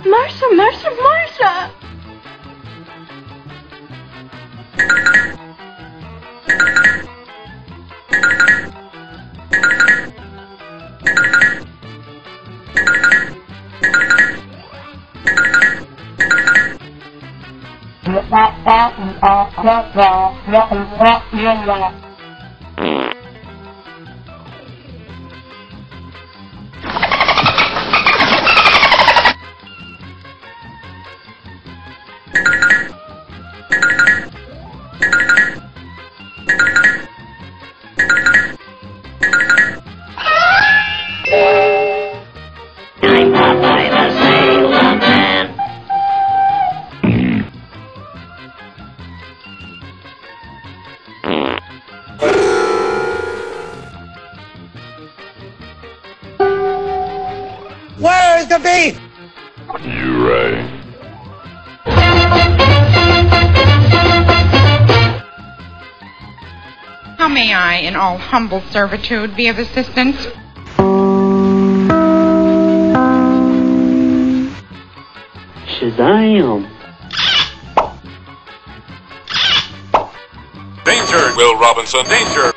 Marcia, Marcia, Marcia! I'm Popeye the Sailor Man. Where's the beef? You're right. How may I, in all humble servitude, be of assistance? Shazam! Danger, Will Robinson, danger!